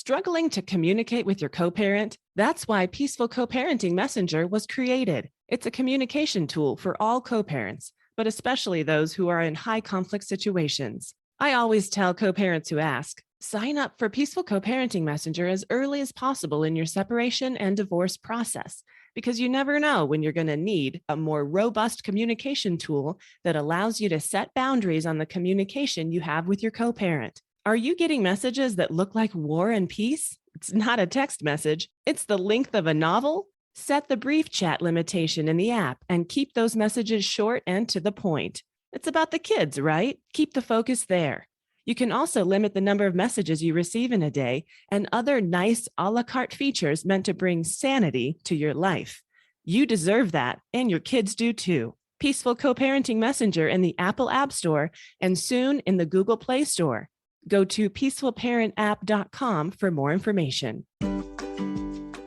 Struggling to communicate with your co-parent? That's why Peaceful Co-Parenting Messenger was created. It's a communication tool for all co-parents, but especially those who are in high conflict situations. I always tell co-parents who ask, sign up for Peaceful Co-Parenting Messenger as early as possible in your separation and divorce process, because you never know when you're going to need a more robust communication tool that allows you to set boundaries on the communication you have with your co-parent. Are you getting messages that look like War and Peace? It's not a text message. It's the length of a novel. Set the brief chat limitation in the app and keep those messages short and to the point. It's about the kids, right? Keep the focus there. You can also limit the number of messages you receive in a day and other nice a la carte features meant to bring sanity to your life. You deserve that, and your kids do too. Peaceful Co-Parenting Messenger in the Apple App Store and soon in the Google Play Store. Go to peacefulparentapp.com for more information.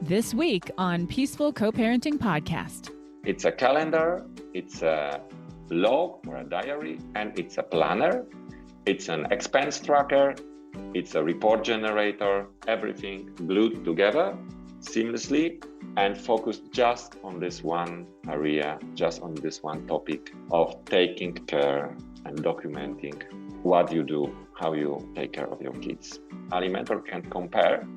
This week on Peaceful Co-Parenting Podcast. It's a calendar, it's a log or a diary, and it's a planner. It's an expense tracker, it's a report generator, everything glued together seamlessly and focused just on this one area, just on this one topic of taking care and documenting what you do, how you take care of your kids. Alimentor can compare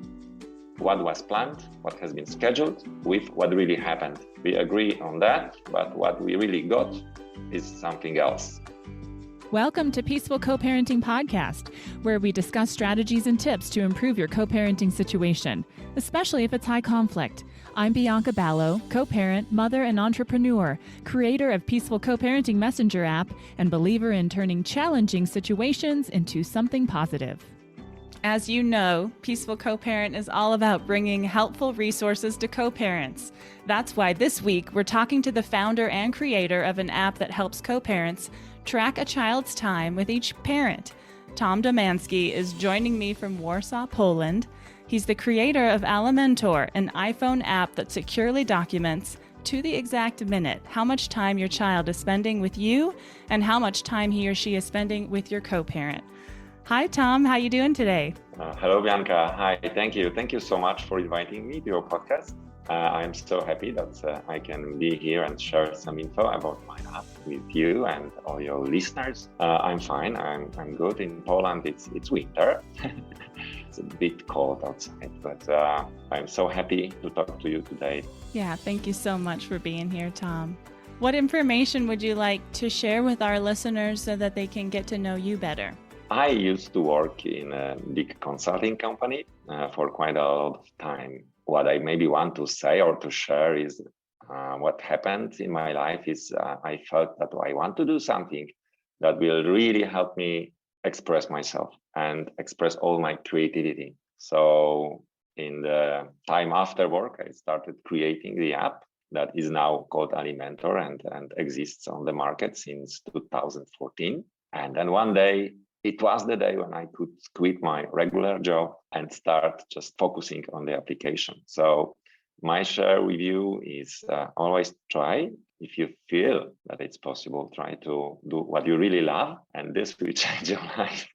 what was planned, what has been scheduled, with what really happened. We agree on that, but what we really got is something else. Welcome to Peaceful Co-Parenting Podcast, where we discuss strategies and tips to improve your co-parenting situation, especially if it's high conflict. I'm Bianca Balogh, co-parent, mother, and entrepreneur, creator of Peaceful Co-Parenting Messenger app, and believer in turning challenging situations into something positive. As you know, Peaceful Co-Parent is all about bringing helpful resources to co-parents. That's why this week we're talking to the founder and creator of an app that helps co-parents track a child's time with each parent. Tom Domaniski is joining me from Warsaw, Poland. He's the creator of Alimentor, an iPhone app that securely documents to the exact minute how much time your child is spending with you and how much time he or she is spending with your co-parent. Hi, Tom. How you doing today? Hello, Bianca. Hi. Thank you. Thank you so much for inviting me to your podcast. I'm so happy that I can be here and share some info about my app with you and all your listeners. I'm fine. I'm good. In Poland, it's winter. It's a bit cold outside, but I'm so happy to talk to you today. Yeah, thank you so much for being here, Tom. What information would you like to share with our listeners so that they can get to know you better? I used to work in a big consulting company for quite a lot of time. What I maybe want to say or to share is what happened in my life is I felt that I want to do something that will really help me express myself and express all my creativity. So in the time after work, I started creating the app that is now called Alimentor and exists on the market since 2014. And then one day, it was the day when I could quit my regular job and start just focusing on the application. So my share with you is always try, if you feel that it's possible, try to do what you really love. And this will change your life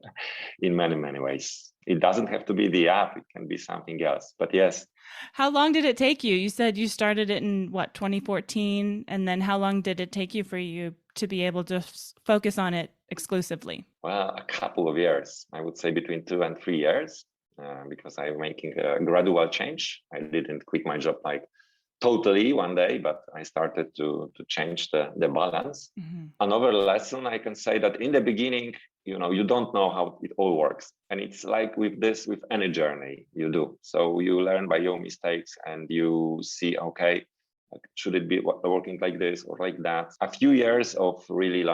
in many, many ways. It doesn't have to be the app. It can be something else. But yes. How long did it take you? You said you started it in 2014. And then how long did it take you for you to be able to focus on it exclusively? Well, a couple of years, I would say between 2 and 3 years, because I'm making a gradual change. I didn't quit my job like totally one day, but I started to change the balance. Mm-hmm. Another lesson I can say that in the beginning, you don't know how it all works. And it's like with any journey you do. So you learn by your mistakes and you see, okay, should it be working like this or like that? A few years of really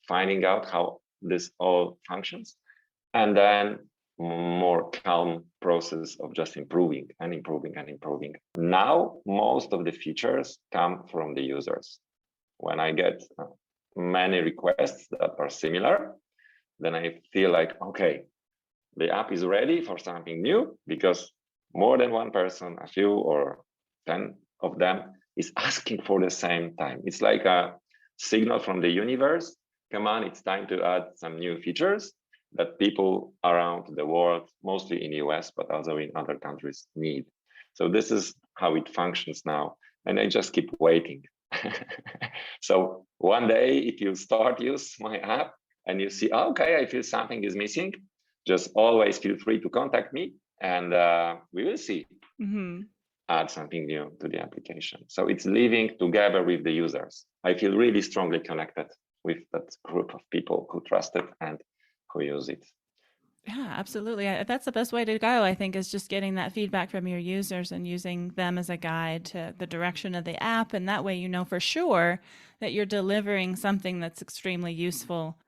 finding out how this all functions. And then more calm process of just improving and improving and improving. Now, most of the features come from the users. When I get many requests that are similar, then I feel like, okay, the app is ready for something new because more than one person, a few or 10 of them is asking for the same time. It's like a signal from the universe. Come on, it's time to add some new features. that people around the world, mostly in US, but also in other countries, need. So this is how it functions now. And I just keep waiting. So one day, if you start use my app and you see, okay, I feel something is missing, just always feel free to contact me, and we will see. Add something new to the application. So it's living together with the users. I feel really strongly connected with that group of people who trust it and who use it. Yeah, absolutely. That's the best way to go, I think, is just getting that feedback from your users and using them as a guide to the direction of the app. And that way, you know for sure that you're delivering something that's extremely useful.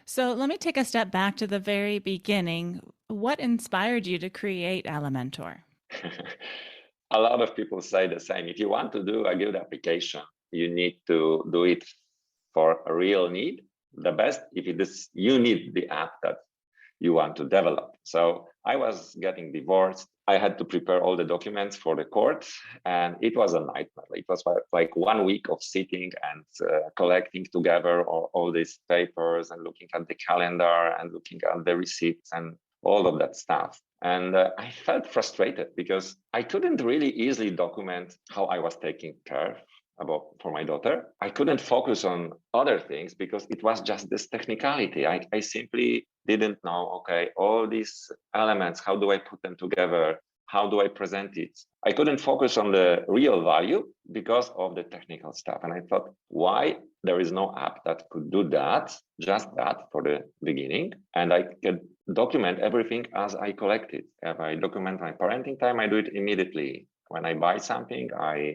So let me take a step back to the very beginning. What inspired you to create Alimentor? A lot of people say the same. If you want to do a good application, you need to do it for a real need. The best, if it is, you need the app that you want to develop. So I was getting divorced. I had to prepare all the documents for the court, and it was a nightmare. It was like 1 week of sitting and collecting together all these papers and looking at the calendar and looking at the receipts and all of that stuff. And I felt frustrated because I couldn't really easily document how I was taking care for my daughter. I couldn't focus on other things because it was just this technicality. I simply didn't know, okay, all these elements, how do I put them together? How do I present it? I couldn't focus on the real value because of the technical stuff. And I thought, why there is no app that could do that, just that for the beginning? And I could document everything as I collect it. If I document my parenting time, I do it immediately. When I buy something, I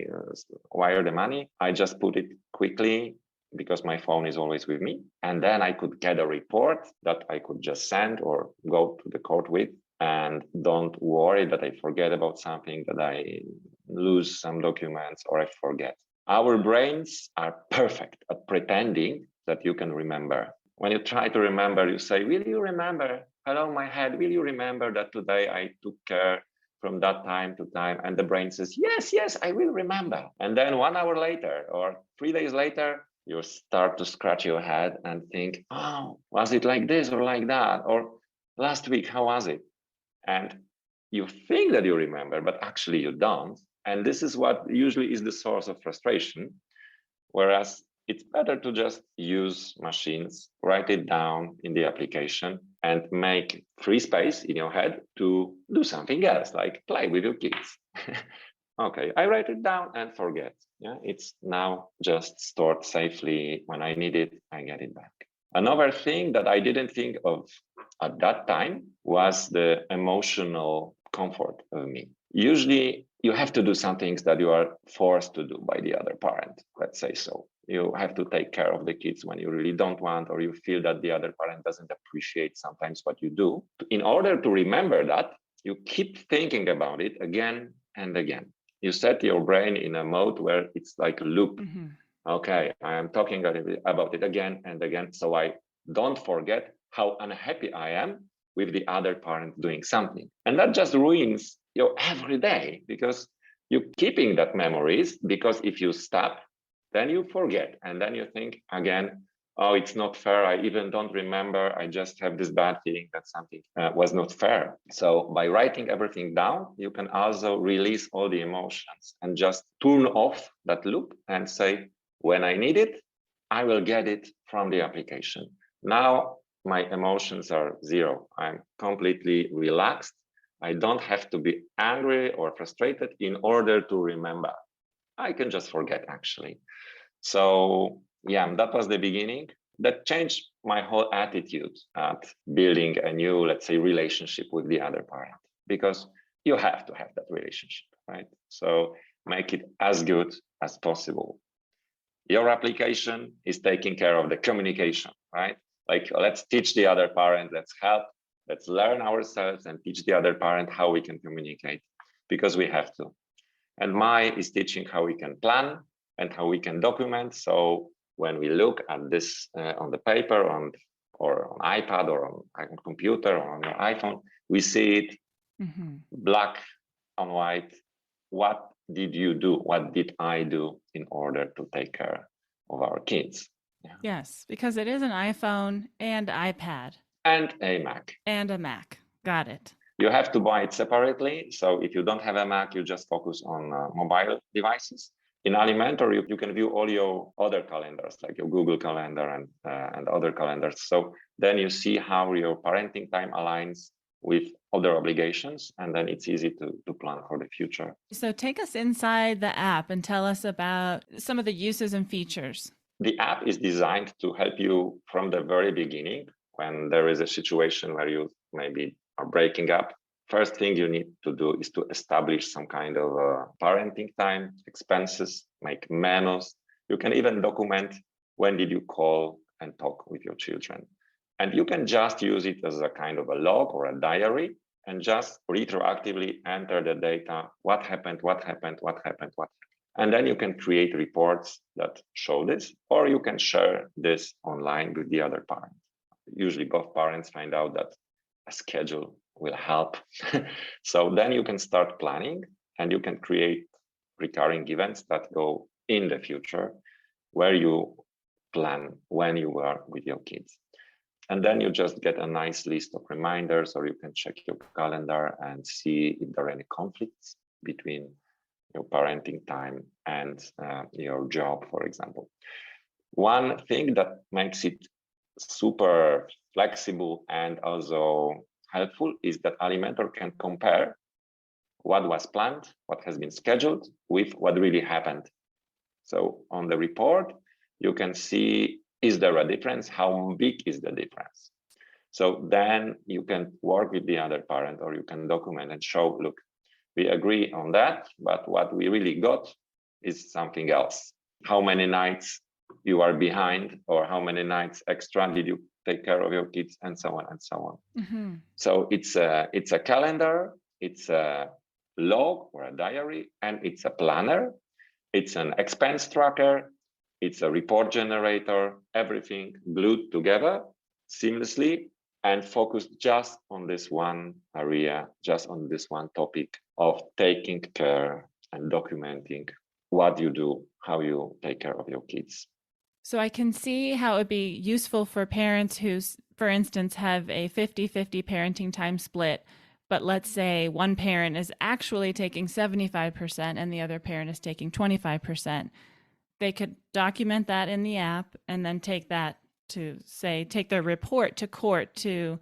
wire the money. I just put it quickly because my phone is always with me. And then I could get a report that I could just send or go to the court with. And don't worry that I forget about something, that I lose some documents or I forget. Our brains are perfect at pretending that you can remember. When you try to remember, you say, will you remember? Hello, my head, will you remember that today I took care from that time to time? And the brain says, yes, I will remember. And then 1 hour later or 3 days later, you start to scratch your head and think, oh, was it like this or like that? Or last week, how was it? And you think that you remember, but actually you don't. And this is what usually is the source of frustration. Whereas it's better to just use machines, write it down in the application, and make free space in your head to do something else, like play with your kids. Okay, I write it down and forget. Yeah, it's now just stored safely. When I need it, I get it back. Another thing that I didn't think of at that time was the emotional comfort of me. Usually, you have to do some things that you are forced to do by the other parent, let's say so. You have to take care of the kids when you really don't want, or you feel that the other parent doesn't appreciate sometimes what you do. In order to remember that, you keep thinking about it again and again. You set your brain in a mode where it's like a loop. Mm-hmm. Okay, I'm talking about it again and again, so I don't forget how unhappy I am with the other parent doing something. And that just ruins your every day because you're keeping that memories, because if you stop, then you forget. And then you think again, oh, it's not fair. I even don't remember. I just have this bad feeling that something was not fair. So by writing everything down, you can also release all the emotions and just turn off that loop and say, when I need it, I will get it from the application. Now my emotions are zero. I'm completely relaxed. I don't have to be angry or frustrated in order to remember. I can just forget, actually. So yeah, that was the beginning. That changed my whole attitude at building a new, let's say, relationship with the other parent, because you have to have that relationship, right? So make it as good as possible. Your application is taking care of the communication, right? Like, let's teach the other parent, let's help, let's learn ourselves and teach the other parent how we can communicate, because we have to. And my is teaching how we can plan and how we can document. So when we look at this on the paper or on iPad or on a computer or on your iPhone, we see it black on white. What did you do? What did I do in order to take care of our kids? Yeah. Yes, because it is an iPhone and iPad. and a Mac. And a Mac. Got it. You have to buy it separately. So if you don't have a Mac, you just focus on mobile devices. In Alimentor, you can view all your other calendars, like your Google Calendar and other calendars. So then you see how your parenting time aligns with other obligations, and then it's easy to plan for the future. So take us inside the app and tell us about some of the uses and features. The app is designed to help you from the very beginning when there is a situation where you maybe are breaking up. First thing you need to do is to establish some kind of parenting time, expenses, make memos. You can even document when did you call and talk with your children. And you can just use it as a kind of a log or a diary and just retroactively enter the data, what happened. And then you can create reports that show this, or you can share this online with the other parent. Usually both parents find out that a schedule will help. So then you can start planning and you can create recurring events that go in the future where you plan when you are with your kids. And then you just get a nice list of reminders, or you can check your calendar and see if there are any conflicts between your parenting time and your job, for example. One thing that makes it super flexible and also helpful is that Alimentor can compare what was planned, what has been scheduled, with what really happened. So on the report, you can see, is there a difference? How big is the difference? So then you can work with the other parent, or you can document and show, look, we agree on that, but what we really got is something else. How many nights you are behind, or how many nights extra did you take care of your kids, and so on and so on. Mm-hmm. So it's a calendar, it's a log or a diary, and it's a planner. It's an expense tracker, it's a report generator, everything glued together seamlessly and focused just on this one area, just on this one topic of taking care and documenting what you do, how you take care of your kids. So I can see how it would be useful for parents who, for instance, have a 50-50 parenting time split, but let's say one parent is actually taking 75% and the other parent is taking 25%. They could document that in the app and then take that to, say, take their report to court to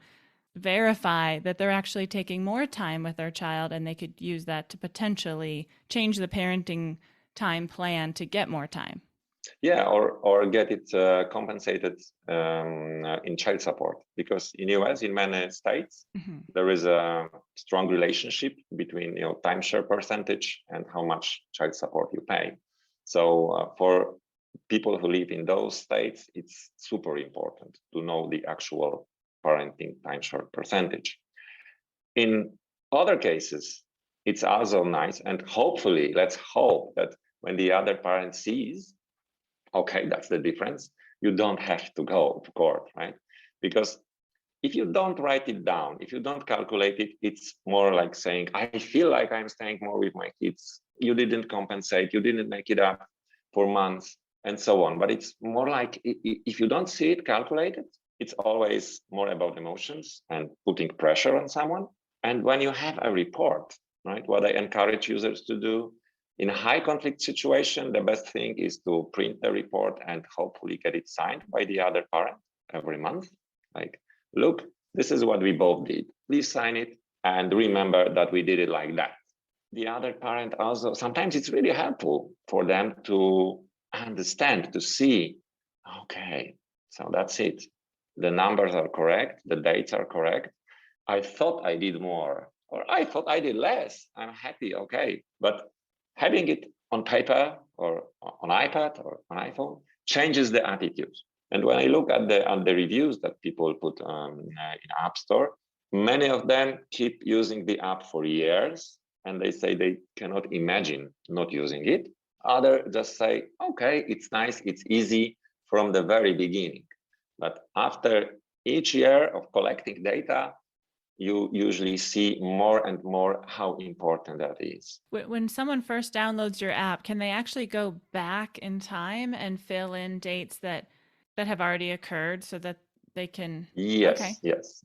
verify that they're actually taking more time with their child, and they could use that to potentially change the parenting time plan to get more time. Yeah, or get it compensated in child support, because in US, in many states, mm-hmm. there is a strong relationship between timeshare percentage and how much child support you pay. So for people who live in those states, it's super important to know the actual parenting timeshare percentage. In other cases, it's also nice, and hopefully, let's hope that when the other parent sees, okay, that's the difference, you don't have to go to court, right? Because if you don't write it down, if you don't calculate it, it's more like saying, I feel like I'm staying more with my kids. You didn't compensate, you didn't make it up for months, and so on. But it's more like, if you don't see it calculated, it's always more about emotions and putting pressure on someone. And when you have a report, right, what I encourage users to do, in a high conflict situation, the best thing is to print the report and hopefully get it signed by the other parent every month. Like, look, this is what we both did. Please sign it and remember that we did it like that. The other parent also, sometimes it's really helpful for them to understand, to see, okay, so that's it. The numbers are correct, the dates are correct. I thought I did more, or I thought I did less. I'm happy, okay. But having it on paper or on iPad or on iPhone changes the attitude. And when I look at the reviews that people put in App Store, many of them keep using the app for years, and they say they cannot imagine not using it. Others just say, okay, it's nice, it's easy from the very beginning. But after each year of collecting data, you usually see more and more how important that is. When someone first downloads your app, can they actually go back in time and fill in dates that have already occurred so that they can. Yes, Okay. yes,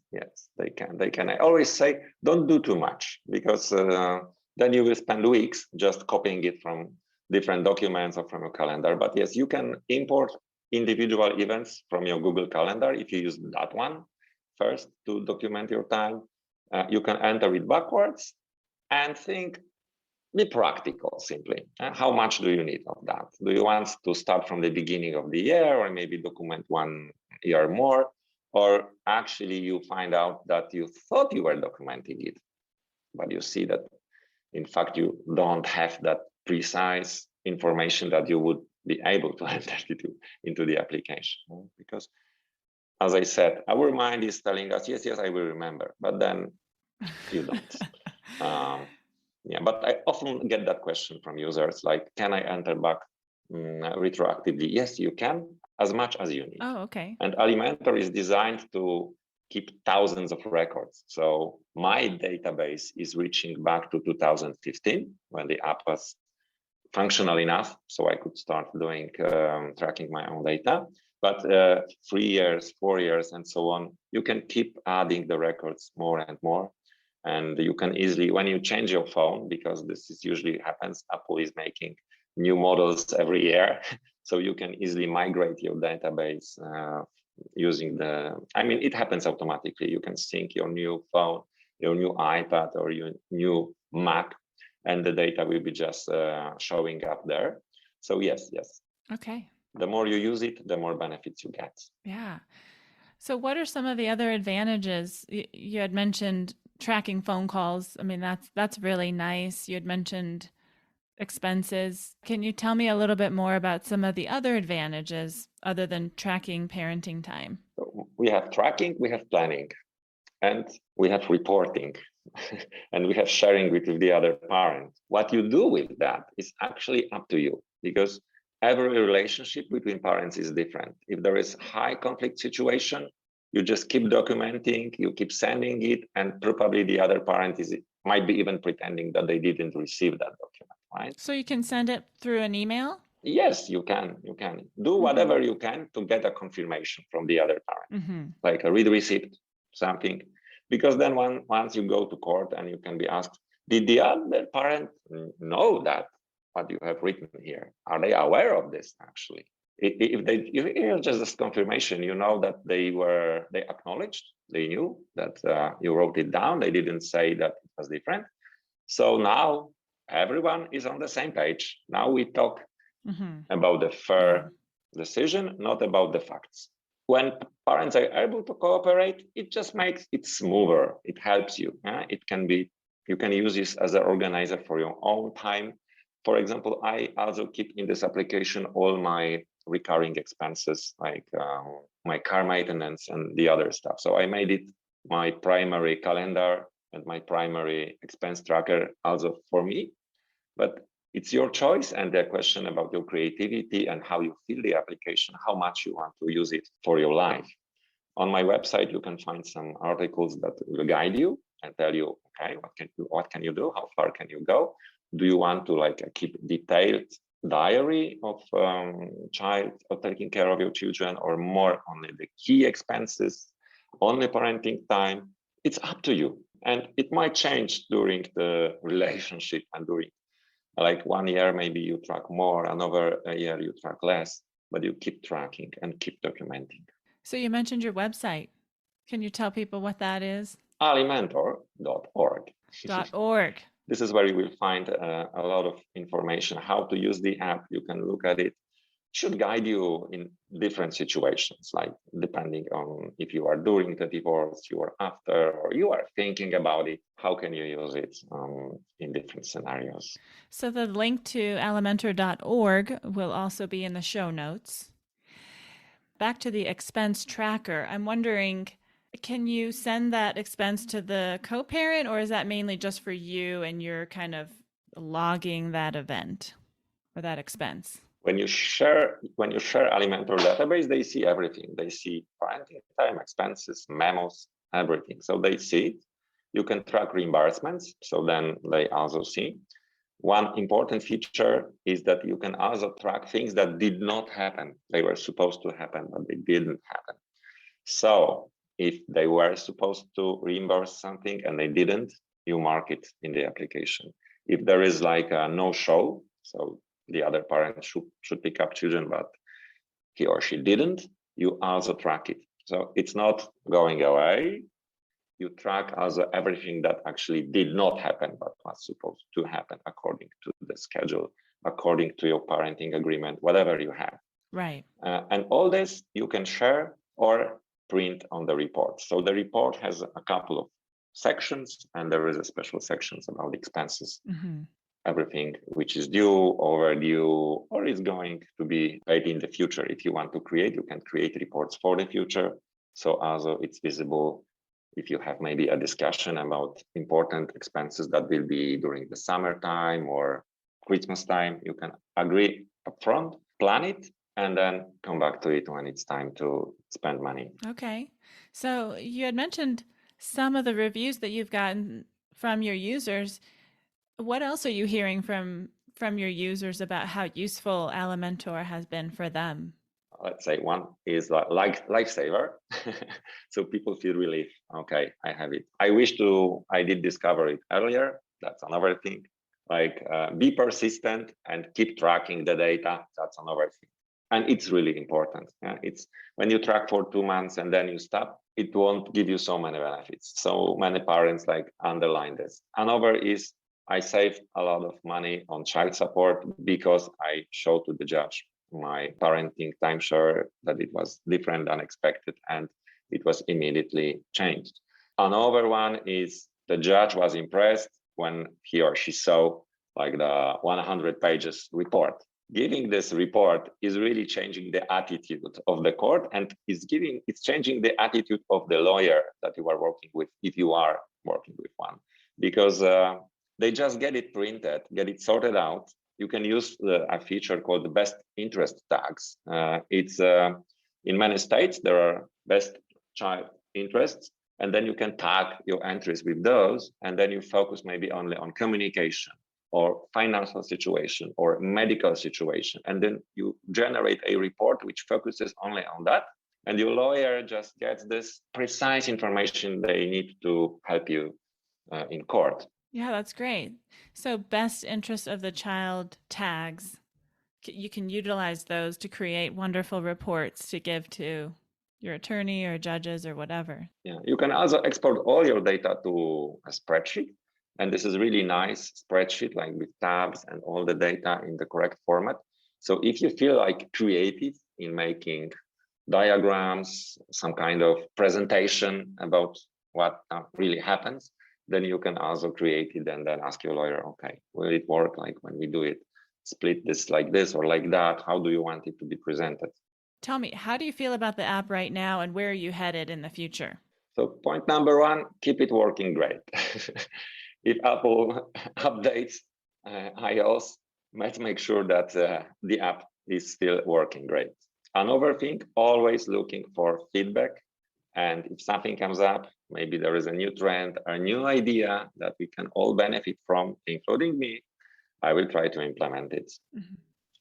they can. I always say, don't do too much, because then you will spend weeks just copying it from different documents or from your calendar. But yes, you can import individual events from your Google Calendar if you use that one first to document your time. You can enter it backwards and think, be practical simply. How much do you need of that? Do you want to start from the beginning of the year, or maybe document 1 year more? Or actually you find out that you thought you were documenting it, but you see that in fact you don't have that precise information that you would be able to enter into the application. Because as I said, our mind is telling us, yes, I will remember, but then you don't. Yeah, but I often get that question from users, like, can I enter back retroactively? Yes, you can, as much as you need. Oh, okay. And Alimentor is designed to keep thousands of records. So my database is reaching back to 2015, when the app was functional enough, so I could start doing tracking my own data. But 3 years, 4 years, and so on, you can keep adding the records more and more. And you can easily, when you change your phone, because this is usually happens, Apple is making new models every year. So you can easily migrate your database using it happens automatically. You can sync your new phone, your new iPad, or your new Mac, and the data will be just showing up there. So yes. Okay. The more you use it, the more benefits you get. Yeah. So what are some of the other advantages? You had mentioned tracking phone calls. I mean, that's really nice. You had mentioned expenses. Can you tell me a little bit more about some of the other advantages other than tracking parenting time? We have tracking, we have planning, and we have reporting, and we have sharing with the other parent. What you do with that is actually up to you, because every relationship between parents is different. If there is high conflict situation, you just keep documenting, you keep sending it, and probably the other parent might be even pretending that they didn't receive that document, right? So you can send it through an email? Yes, you can. Do whatever you can to get a confirmation from the other parent, like a read receipt, something. Because then once you go to court and you can be asked, did the other parent know that what you have written here? Are they aware of this actually? If it's just this confirmation, you know that they acknowledged, they knew that you wrote it down. They didn't say that it was different. So now everyone is on the same page. Now we talk about the fair decision, not about the facts. When parents are able to cooperate, it just makes it smoother. It helps you. You can use this as an organizer for your own time. For example, I also keep in this application all my recurring expenses, like my car maintenance and the other stuff. So I made it my primary calendar and my primary expense tracker also for me. But it's your choice, and the question about your creativity and how you feel the application, how much you want to use it for your life. On my website, you can find some articles that will guide you and tell you, okay, what can you do? How far can you go? Do you want to keep detailed diary of child or taking care of your children, or more only the key expenses, only parenting time? It's up to you. And it might change during the relationship, and during 1 year, maybe you track more, another year you track less, but you keep tracking and keep documenting. So you mentioned your website. Can you tell people what that is? Alimentor.org. .org. This is where you will find a lot of information, how to use the app. You can look at it. It should guide you in different situations, like depending on if you are during the divorce, you are after, or you are thinking about it, how can you use it in different scenarios. So the link to alimentor.org will also be in the show notes. Back to the expense tracker, I'm wondering, can you send that expense to the co-parent, or is that mainly just for you and you're kind of logging that event or that expense? When you share Alimentor database, they see everything. They see parenting time, expenses, memos, everything. So they see it. You can track reimbursements. So then they also see. One important feature is that you can also track things that did not happen. They were supposed to happen, but they didn't happen. So if they were supposed to reimburse something and they didn't, you mark it in the application. If there is like a no-show, so the other parent should pick up children, but he or she didn't, you also track it. So it's not going away. You track also everything that actually did not happen, but was supposed to happen according to the schedule, according to your parenting agreement, whatever you have. Right. And all this you can share or print on the report. So the report has a couple of sections, and there is a special sections about expenses. Mm-hmm. Everything which is due, overdue, or is going to be paid in the future. If you want to create, you can create reports for the future. So also it's visible if you have maybe a discussion about important expenses that will be during the summertime or Christmas time, you can agree upfront, plan it, and then come back to it when it's time to spend money. Okay. So you had mentioned some of the reviews that you've gotten from your users. What else are you hearing from your users about how useful Alimentor has been for them? Let's say one is like lifesaver. So people feel relief. Okay, I have it. I did discover it earlier. That's another thing. Like be persistent and keep tracking the data. That's another thing. And it's really important. It's when you track for 2 months and then you stop, it won't give you so many benefits. So many parents like underline this. Another is I saved a lot of money on child support because I showed to the judge my parenting timeshare that it was different than expected, and it was immediately changed. Another one is the judge was impressed when he or she saw like the 100 pages report. Giving this report is really changing the attitude of the court, and it's changing the attitude of the lawyer that you are working with, if you are working with one, because they just get it printed, get it sorted out. You can use a feature called the best interest tags. It's in many states, there are best child interests, and then you can tag your entries with those, and then you focus maybe only on communication or financial situation or medical situation. And then you generate a report which focuses only on that. And your lawyer just gets this precise information they need to help you in court. Yeah, that's great. So best interest of the child tags, you can utilize those to create wonderful reports to give to your attorney or judges or whatever. Yeah, you can also export all your data to a spreadsheet. And this is really nice spreadsheet, like with tabs and all the data in the correct format. So if you feel like creative in making diagrams, some kind of presentation about what really happens, then you can also create it and then ask your lawyer, okay, will it work like when we do it? Split this like this or like that? How do you want it to be presented? Tell me, how do you feel about the app right now, and where are you headed in the future? So point number one, keep it working great. If Apple updates iOS, let's make sure that the app is still working great. Another thing, always looking for feedback. And if something comes up, maybe there is a new trend, a new idea that we can all benefit from, including me, I will try to implement it. Mm-hmm.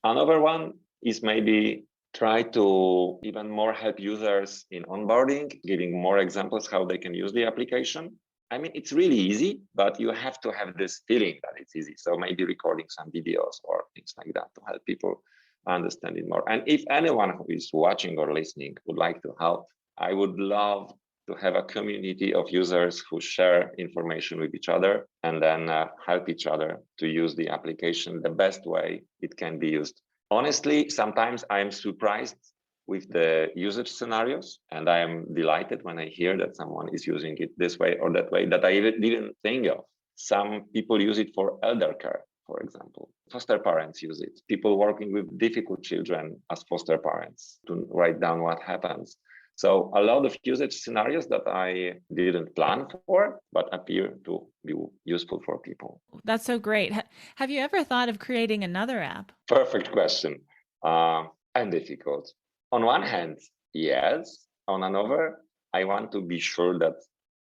Another one is maybe try to even more help users in onboarding, giving more examples how they can use the application. I mean, it's really easy, but you have to have this feeling that it's easy. So maybe recording some videos or things like that to help people understand it more. And if anyone who is watching or listening would like to help, I would love to have a community of users who share information with each other and then help each other to use the application the best way it can be used. Honestly, sometimes I am surprised with the usage scenarios, and I am delighted when I hear that someone is using it this way or that way that I even didn't think of. Some people use it for elder care, for example. Foster parents use it. People working with difficult children as foster parents to write down what happens. So a lot of usage scenarios that I didn't plan for, but appear to be useful for people. That's so great. Have you ever thought of creating another app? Perfect question. And difficult. On one hand, yes. On another, I want to be sure that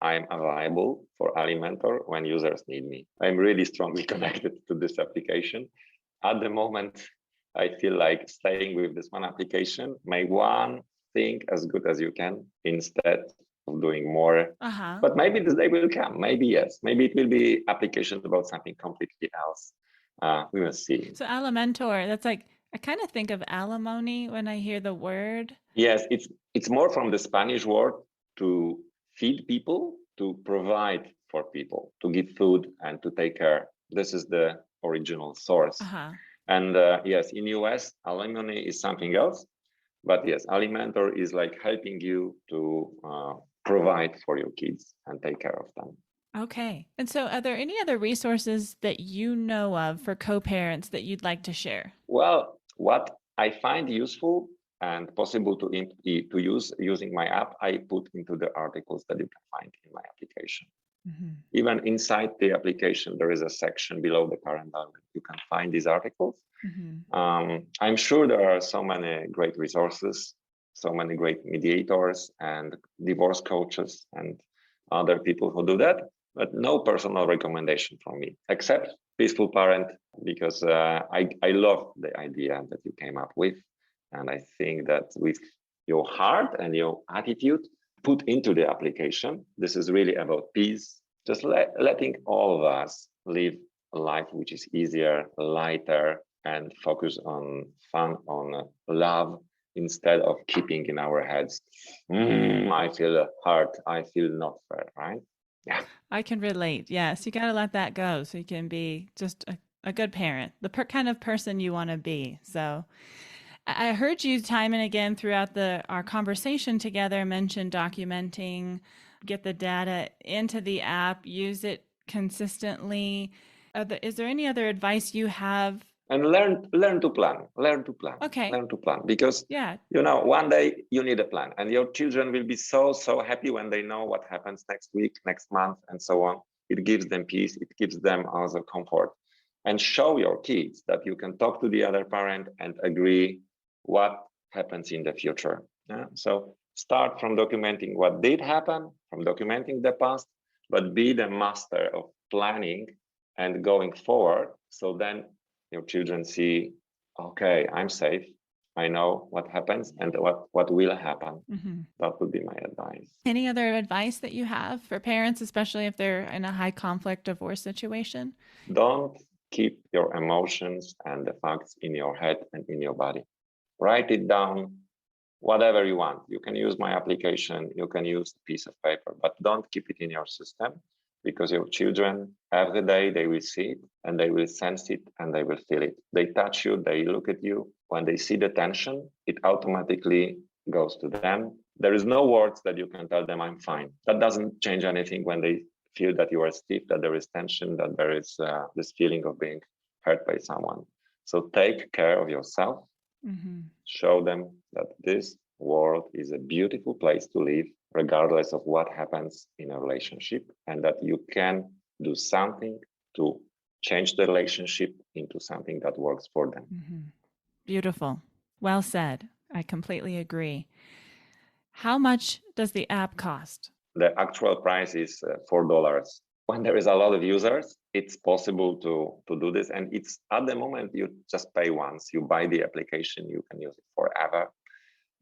I'm available for Alimentor when users need me. I'm really strongly connected to this application. At the moment, I feel like staying with this one application. My one think as good as you can instead of doing more. Uh-huh. But maybe this day will come. Maybe yes. Maybe it will be application about something completely else. We will see. So Alimentor, that's like, I kind of think of alimony when I hear the word. Yes, it's more from the Spanish word to feed people, to provide for people, to give food and to take care. This is the original source. Uh-huh. And yes, in US, alimony is something else. But yes, Alimentor is like helping you to provide for your kids and take care of them. Okay. And so are there any other resources that you know of for co-parents that you'd like to share? Well, what I find useful and possible to use using my app, I put into the articles that you can find in my application. Mm-hmm. Even inside the application, there is a section below the parental where you can find these articles. Mm-hmm. I'm sure there are so many great resources, so many great mediators and divorce coaches and other people who do that, but no personal recommendation from me, except Peaceful Parent, because I love the idea that you came up with. And I think that with your heart and your attitude put into the application, this is really about peace, just letting all of us live a life which is easier, lighter, and focus on fun, on love, instead of keeping in our heads, I feel hurt, I feel not fair, right? Yeah. I can relate. Yes, you got to let that go so you can be just a good parent, the kind of person you want to be. So I heard you time and again throughout our conversation together mention documenting, get the data into the app, use it consistently. Is there any other advice you have? And learn to plan. Okay. Learn to plan, because yeah, one day you need a plan, and your children will be so happy when they know what happens next week, next month, and so on. It gives them peace. It gives them also comfort. And show your kids that you can talk to the other parent and agree what happens in the future. Yeah? So start from documenting what did happen, from documenting the past, but be the master of planning and going forward. So then your children see, okay, I'm safe. I know what happens and what will happen. Mm-hmm. That would be my advice. Any other advice that you have for parents, especially if they're in a high conflict divorce situation? Don't keep your emotions and the facts in your head and in your body. Write it down, whatever you want. You can use my application, you can use a piece of paper, but don't keep it in your system, because your children, every day, they will see it and they will sense it and they will feel it. They touch you, they look at you. When they see the tension, it automatically goes to them. There is no words that you can tell them, I'm fine. That doesn't change anything when they feel that you are stiff, that there is tension, that there is this feeling of being hurt by someone. So take care of yourself. Mm-hmm. Show them that this world is a beautiful place to live, regardless of what happens in a relationship, and that you can do something to change the relationship into something that works for them. Mm-hmm. Beautiful. Well said. I completely agree. How much does the app cost? The actual price is $4. When there is a lot of users, it's possible to do this. And it's at the moment, you just pay once. You buy the application, you can use it forever.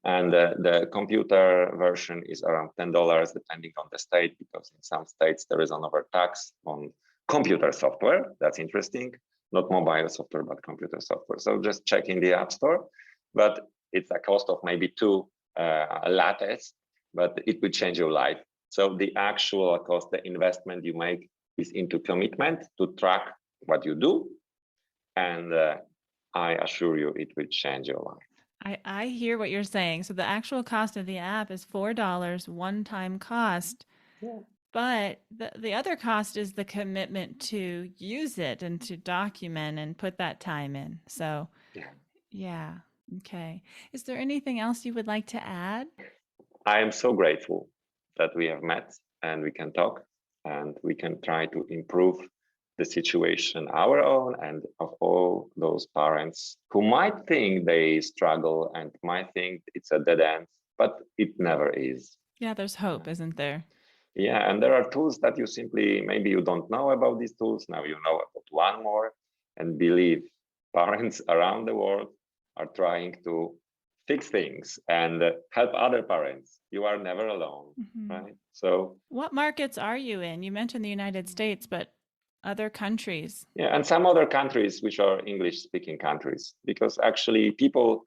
And the computer version is around $10, depending on the state, because in some states there is an overtax on computer software. That's interesting. Not mobile software, but computer software. So just check in the App Store. But it's a cost of maybe 2 lattes, but it will change your life. So the actual cost, the investment you make, is into commitment to track what you do. And I assure you, it will change your life. I hear what you're saying. So the actual cost of the app is $4, one-time cost. Yeah. But the other cost is the commitment to use it and to document and put that time in. So, yeah. Okay. Is there anything else you would like to add? I am so grateful that we have met and we can talk and we can try to improve the situation, our own and of all those parents who might think they struggle and might think it's a dead end, but it never is. Yeah, there's hope, isn't there? Yeah, and there are tools that you simply, maybe you don't know about these tools. Now you know about one more, and believe parents around the world are trying to fix things and help other parents. You are never alone, right? So, what markets are you in? You mentioned the United States, but other countries? Yeah, and some other countries which are English-speaking countries, because actually people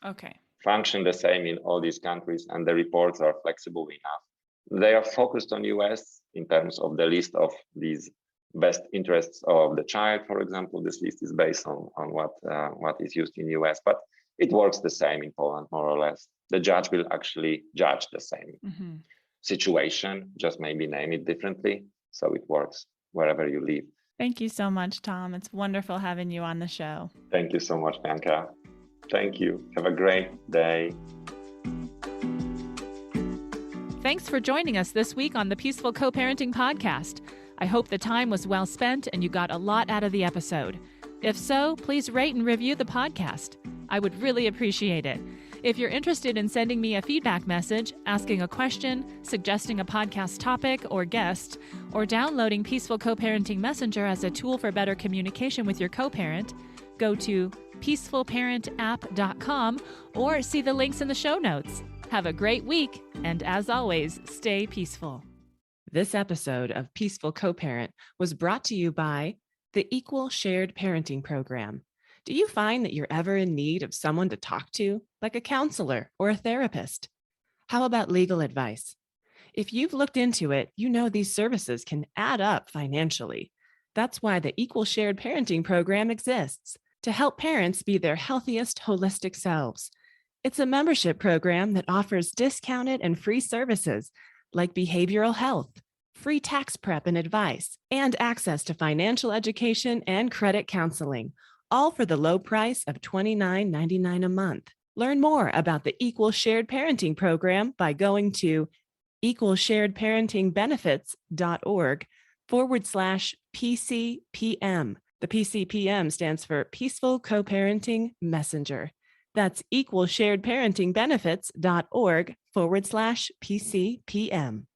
function the same in all these countries, and the reports are flexible enough. They are focused on US in terms of the list of these best interests of the child, for example. This list is based on what is used in US, but it works the same in Poland, more or less. The judge will actually judge the same situation, just maybe name it differently. So it works wherever you live. Thank you so much, Tom. It's wonderful having you on the show. Thank you so much, Bianca. Thank you. Have a great day. Thanks for joining us this week on the Peaceful Co-Parenting Podcast. I hope the time was well spent and you got a lot out of the episode. If so, please rate and review the podcast. I would really appreciate it. If you're interested in sending me a feedback message, asking a question, suggesting a podcast topic or guest, or downloading Peaceful Co-Parenting Messenger as a tool for better communication with your co-parent, go to peacefulparentapp.com or see the links in the show notes. Have a great week, and as always, stay peaceful. This episode of Peaceful Co-Parent was brought to you by the Equal Shared Parenting Program. Do you find that you're ever in need of someone to talk to, like a counselor or a therapist? How about legal advice? If you've looked into it, you know these services can add up financially. That's why the Equal Shared Parenting Program exists, to help parents be their healthiest holistic selves. It's a membership program that offers discounted and free services like behavioral health, free tax prep and advice, and access to financial education and credit counseling, all for the low price of $29.99 a month. Learn more about the Equal Shared Parenting Program by going to equalsharedparentingbenefits.org/PCPM. The PCPM stands for Peaceful Co-Parenting Messenger. That's equalsharedparentingbenefits.org/PCPM.